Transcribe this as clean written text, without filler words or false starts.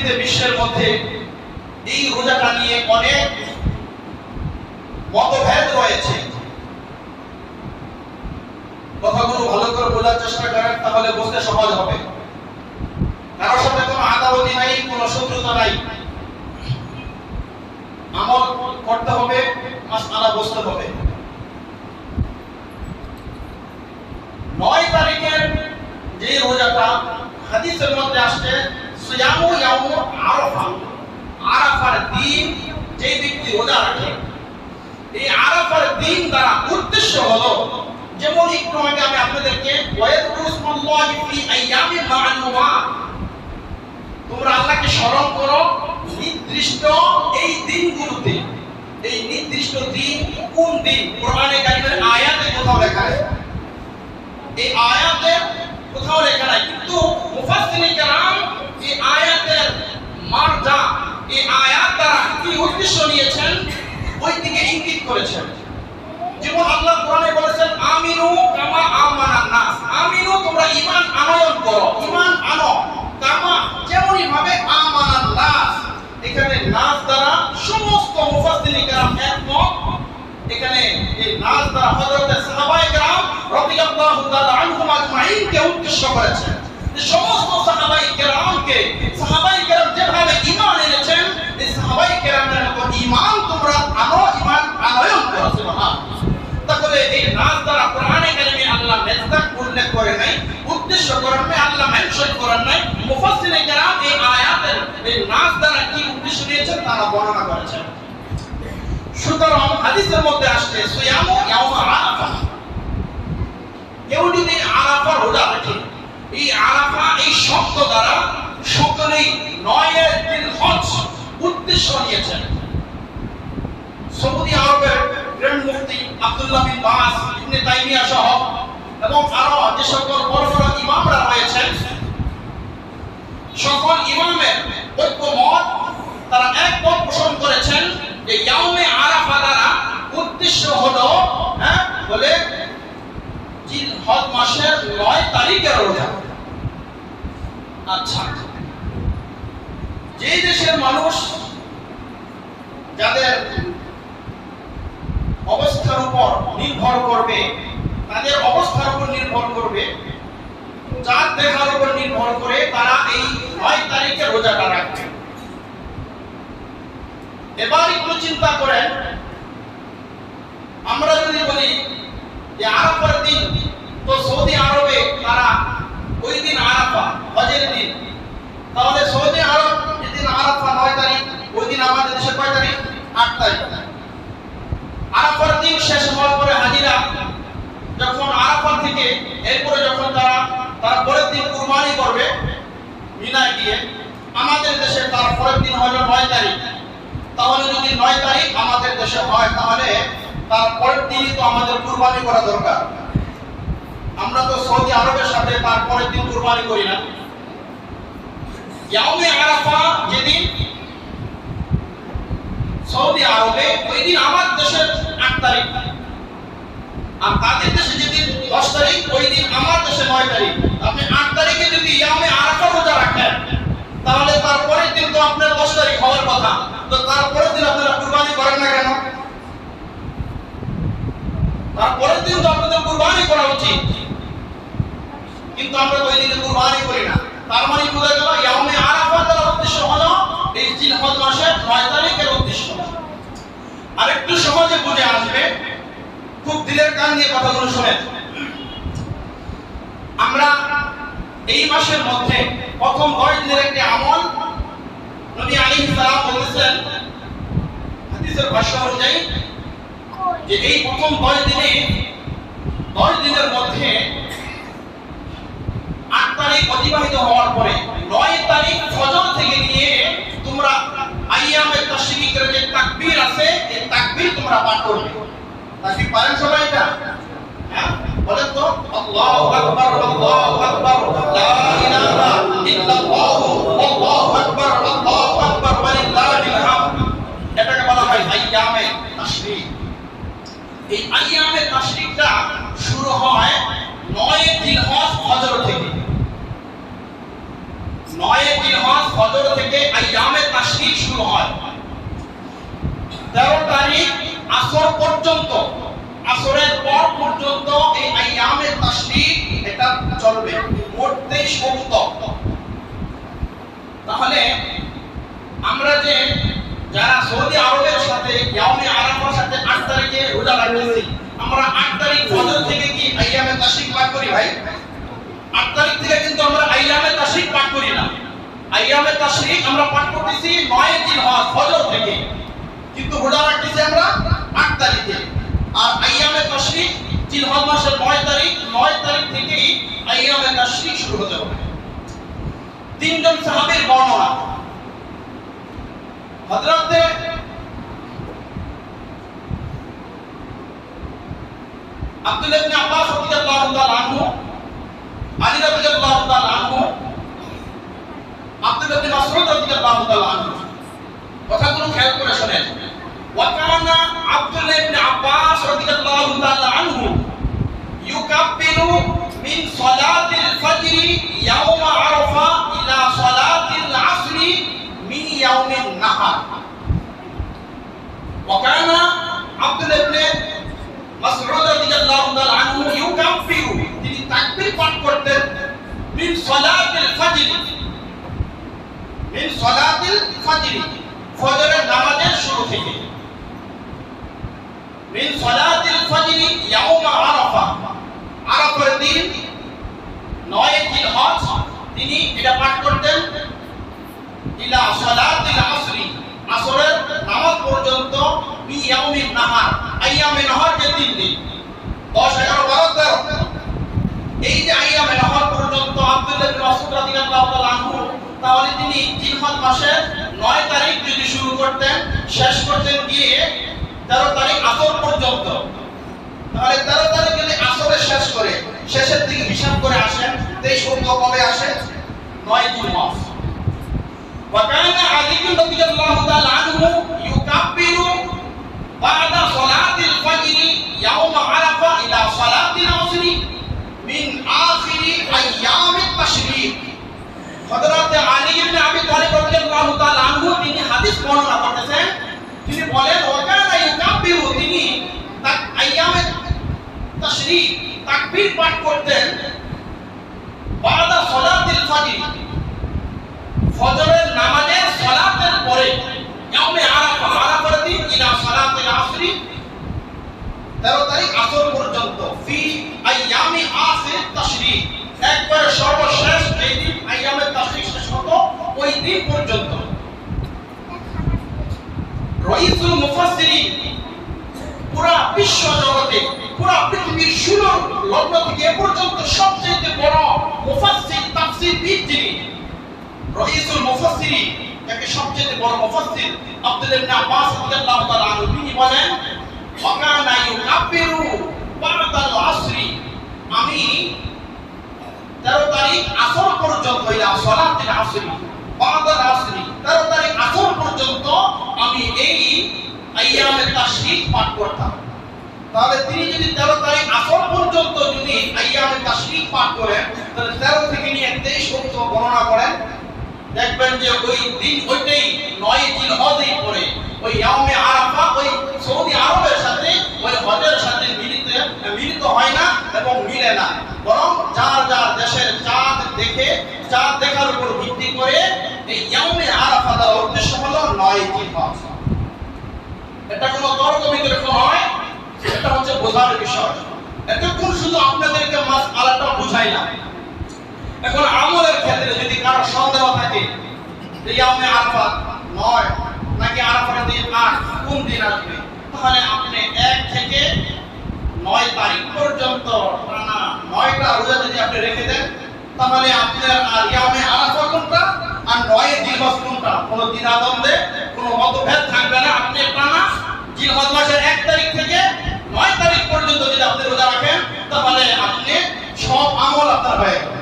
পৃথিবীতে বিশ্বের মধ্যে এই রোজাটা নিয়ে অনেক মতভেদ রয়েছে। কথাগুলো ভালো করে বোঝার চেষ্টা করেন, তাহলে বুঝতে সহজ হবে। কারোর সাথে কোনো আদাবতি নাই, কোনো শত্রুতা নাই। আমল করতে হবে, মাসআলা বুঝতে হবে। 9 তারিখের যে রোজাটা হাদিসের মধ্যে আসছে, সিয়ামু ইয়াউমু আরাফা, আরাফার দিন যে ব্যক্তি রোজা রাখে, এই আরাফার দিন দ্বারা উদ্দেশ্য হলো, যেমন একটু আগে আমি আপনাদেরকে ওয়ায়াদকুরুসমাল্লাহি ফি আইয়ামিন মা'লুমাত, তোমরা আল্লাহকে স্মরণ করো নির্দিষ্ট এই দিনগুলোতে। এই নির্দিষ্ট দিন কোন দিন? কোরআনে কারীমের আয়াতে কোথাও লেখা আছে, এই আয়াতে কোথাও লেখা নাই, কিন্তু মুফাসসিরিন কেরাম এই আয়াতের মারজা, এই আয়াত দ্বারা কি উদ্দেশ্য নিয়েছেন ওই দিকে ইঙ্গিত করেছেন। যেমন আল্লাহ কোরআনে বলেছেন, আমিনু কামা আমানান নাস, আমিনু তোমরা ঈমান আনয়ন করো, ঈমান আনো, কামা যেমনই ভাবে আমানান নাস। এখানে নাস দ্বারা সমস্ত মুফাসসিরিন কেরাম একমত, এখানে এই নাস দ্বারা হযরত সাহাবায়ে কেরাম রাদিয়াল্লাহু তাআলা আনহুম আজমাইনকে উদ্দেশ্য করেছেন। যে সমস্ত সাহাবায়ে কেরামকে, সাহাবায়ে কেরাম যেভাবে ঈমান এনেছেন, এই সাহাবায়ে কেরামের মতো ঈমান তোমরা আনো, ঈমান আনয়ন করো। সুবহানাল্লাহ। তাহলে এই নাস দ্বারা কোরআনে কারীমে আল্লাহ মেজদাক উল্লেখ করে নাই, উদ্দেশ্য করেন নাই, আল্লাহ মেনশন করেন নাই। মুফাসসিরিন কেরাম এই আয়াতের এই নাস দ্বারা কি উদ্দেশ্য নিয়েছেন তারা বর্ণনা করেছেন। সুতরাং হাদিসের মধ্যে আসছে সিয়ামু ইয়াউমা আরাফা, কেউ যদি আরাফা রোজা রাখে, এই আরাফা এই শব্দ দ্বারা সকলেই 9 জিলহজ উদ্দেশ্য নিয়েছেন। সৌদি আরবের গ্র্যান্ড মুফতি আব্দুল্লাহ বিন বাস, ইবনে তাইমিয়া সহ এবং আরো যে সকল বড় বড় ইমামরা রয়েছেন, সকল ইমামের ঐক্যমত, তারা একমত পোষণ করেছেন যে ইয়াউমে আরাফা দ্বারা উদ্দেশ্য হলো বলে জিলহজ মাসের 9 তারিখের রোজা। আচ্ছা, যে দেশের মানুষ যাদের অবস্থার উপর নির্ভর করবে, তাদের অবস্থার উপর নির্ভর করবে, চাঁদ দেখার উপর নির্ভর করে তারা এই 9 তারিখে রোজাটা রাখবে। এবার একটু চিন্তা করেন, আমরা যদি বলি যে আরাফার দিন, তো সৌদি আরবে তারা ওই দিন আরাফা হজের দিন, তাহলে সৌদি আরব যেদিন আরাফা 9 তারিখ, ওই দিন আমাদের দেশে কয় তারিখ? 8 তারিখ। আরাফার দিন শেষ হওয়ার পরে হাজিরা যখন আরাফা থেকে এরপরে যখন তারা পরের দিন কুরবানি করবে মিনায় গিয়ে, আমাদের দেশে তার পরের দিন হলো 9 তারিখ। তাহলে যদি 9 তারিখ আমাদের দেশে হয়, তাহলে তার পরের দিনই তো আমাদের কুরবানি করা দরকার। আমরা তো সৌদি আরবের সাথে তার পরের দিন কুরবানি করি না। ইয়াউমে আরাফা যেদিন সৌদি আরবে, ওই দিন আমার দেশের 8 তারিখ, আর তাদের দেশে যেদিন 10 তারিখ, ওই দিন আমার দেশে 9 তারিখ। আপনি 8 তারিখে যদি ইয়াউমে আরাফা রোজা রাখেন, তাহলে তারপরের দিন তো আপনার 10 তারিখ হওয়ার কথা, তো তারপরের দিন আপনারা কুরবানি করেন না কেন? তারপরের দিন তো আপনাদের কুরবানি করা উচিত, কিন্তু আমরা ওই দিনে কুরবানি করি না। তার মানে বোঝা গেল ইয়াউমে আরাফা দ্বারা উদ্দেশ্য হলো এই জিলহজ মাসের 9 তারিখের উদ্দেশ্য। আরেকটু সহজে বুঝে আসবে, খুব দিলের কান দিয়ে কথাগুলো শুনেন। আমরা এই মাসের মধ্যে প্রথম 10 দিনের একটি আমল নবী আলাইহিস সালাম বলেছেন হাদিসের ভাষ্য অনুযায়ী, যে এই প্রথম 10 দিনের মধ্যে 8 তারিখ অতিবাহিত হওয়ার পরে 9 তারিখ ফজর থেকে নিয়ে তোমরা আইয়ামে তাশরিকের যে তাকবীর আছে, এই তাকবীর তোমরা পাঠ করবে। তাকবীর পারেন সবাই? এটা হ্যাঁ বলেন তো, আল্লাহু আকবার, আল্লাহু আকবার, লা ইলাহা ইল্লাল্লাহ, আল্লাহু আকবার, আল্লাহু আকবার, ওয়ালিল্লাহিল হামদ। এটাকে বলা হয় আইয়ামে তাশরিক। এই আইয়ামে তাশরিকটা শুরু হয় 9 জিলহজ ফজর থেকে। 9 জিলহজ ফজর থেকে আইয়ামে তাশরিক শুরু হয়, 13 তারিখ আসর পর্যন্ত, আসরের পর পর্যন্ত এই আইয়ামে তাশরিক এটা চলবে, মোট 23 সপ্তাহ। তাহলে আমরা যে যারা সৌদি আরবের সাথে ইয়াউমে আরাফার সাথে 8 তারিখে রোজা রাখতেছি, আমরা 8 তারিখ ফজর থেকে কি আইয়ামে তাশরিক পাঠ করি ভাই? 8 তারিখ থেকে কিন্তু আমরা আইয়ামে তাশরিক পাঠ করি না। আইয়ামে তাশরিক আমরা পাঠ করতেছি 9 জিলহজ ফজর থেকে, কিন্তু রোজা রাখতেছি আমরা 8 তারিখে। আর আইয়ামে তাশরিক জিলহজ মাসের 9 তারিখ থেকেই আইয়ামে তাশরিক শুরু হতে হবে। তিনজন সাহাবীর বর্ণনা, হযরতে আব্দুল্লাহ ইবনে আব্বাস রাদিয়াল্লাহু তাআলা আনহু, আলী রাদিয়াল্লাহু তাআলা আনহু, আব্দুল্লাহ ইবনে মাসউদ রাদিয়াল্লাহু তাআলা আনহু, কথাগুলো খেয়াল করে শুনেন। ওয়া কানা আব্দুল্লাহ ইবনে আব্বাস রাদিয়াল্লাহু তাআলা আনহু ইউকাব্বিরু মিন সালাতিল ফজরি ইয়াউমা আরাফা ইলা সালাতিল আসরি মিন ইয়াউমিন নাহার। ওয়া কানা আব্দুল্লাহ ইবনে মাসউদ রাদিয়াল্লাহু তাআলা আনহু ইউকাব্বিরু, তিনি তাকবীর পাঠ করতেন মিন সালাতিল ফজরি, মিন সালাতিল ফজরি, ফজরের নামাজের শুরু থেকে, মিন সালাতিল ফজরি ইয়াউমা আরাফা, আরাফার দিন 9 জিলহজ তিনি এটা পাঠ করতেন, ইলা সালাতিল আসরি, আসরের নামাজ পর্যন্ত, মি ইয়াউমিন নাহার, আইয়ামে নাহার যে 3 দিন 10 11 12 13, এই যে আইয়ামে নাহার পর্যন্ত আব্দুল্লাহ ইবনে মাসউদ রাদিয়াল্লাহু তাআলা আনহু, তাহলে তিনি জিলহজ মাসের 9 তারিখ যদি শুরু করতেন, শেষ করতেন গিয়ে 13 তারিখ আসর পর্যন্ত, তাহলে 13 তারিখ যদি আসরে শেষ করে শেষের দিকে হিসাব করে আসেন, 23 সপ্তাহ কবে আসে? 9 জিলহজ। ওয়া কানা আলী রাদিয়াল্লাহু তাআলা আনহু ইউকাব্বিরু বা'দা সালাতিল ফজরি ইয়াউমা আরাফা ইলা সালাতিল আসরি মিন আখিরি আইয়ামিত তাশরিক। হযরত আলী ইবনে আবি তালিব রাদিয়াল্লাহু তাআলা আনহু তিনি হাদিস বর্ণনা করতেছেন, তিনি বলেন ওয়া কানা ইউকাব্বিরু, তিনি আইয়ামে তাশরিক তাকবীর পাঠ করতেন বা'দা সালাতিল ফজর, ফজরের নামাজের সালাতের পরে, ইয়াউমে আরাফা, আরাফার দিন, ইলা সালাতিল আসরি 13 তারিখ আসর পর্যন্ত, ফি আইয়ামি আখির তাশরিক, একবারে সর্বশেষ যেই দিন আইয়ামে তাশরিক শেষ হতো ওই দিন পর্যন্ত। রাইসুল মুফাসসিরিন, পুরা বিশ্ব জগতে, পুরা পৃথিবীর শুরু লগ্ন থেকে এ পর্যন্ত সবচেয়ে বড় মুফাসসির, তাফসীরবিদ যিনি, রাইসুল মুফাসসিরিন, যাকে সবচেয়ে বড় মুফাসসির আব্দুল্লাহ ইবনে আব্বাস রাদিয়াল্লাহু তাআলা আনহু, তিনি বলেন ওয়া কানা ইউকাব্বিরু বা'দাল আসরি, আমি 13 তারিখ আসর পর্যন্ত, ইলা সালাতিল আসরি বা'দাল আসরি, 13 তারিখ আসর পর্যন্ত আমি এই আইয়ামে তাশরিক পাঠ করতাম। তাহলে তিনি যদি 13 তারিখ আসর পর্যন্ত যদি আইয়ামে তাশরিক পাঠ করেন, তাহলে 13 থেকে নিয়ে 23 সপ্তাহ গণনা করেন, দেখবেন যে ওই দিন ওইটাই 9 জিলহজেই পড়ে, ওই ইয়াউমে আরাফা ওই সৌদি আরবের সাথে ওই হজের সাথে মিলিত হয় না এবং মিলে না, বরং যার যার দেশের চাঁদ দেখে, চাঁদ দেখার উপর ভিত্তি করে এই ইয়াউমে আরাফা দেওয়ার উদ্দেশ্য হলো 9 জিলহজ। এটা কোনো তর্ক বিতর্ক নয়, এটা হচ্ছে বোঝার বিষয়। এতক্ষণ শুধু আপনাদেরকে মাসআলাটা বুঝাইলাম। এখন আমলের ক্ষেত্রে যদি কারো সন্দেহ থাকে যে ইয়াউমে আরাফা 9 নাকি আরাফার দিন 8, কোন দিন আসবে, তাহলে আপনি 1 থেকে 9 তারিখ পর্যন্ত টানা 9টা রোজা যদি আপনি রেখে দেন, তাহলে আপনার আর ইয়াউমে আরাফা কোনটা আর 9 জিলহজ কোনটা কোনো দ্বিধাদ্বন্দ্বে কোনো মতভেদ থাকবে না। আপনি টানা জিলহজ মাসের 1 তারিখ থেকে 9 তারিখ পর্যন্ত যদি আপনি রোজা রাখেন, তাহলে আপনি সব আমল আপনার হয়ে গেল।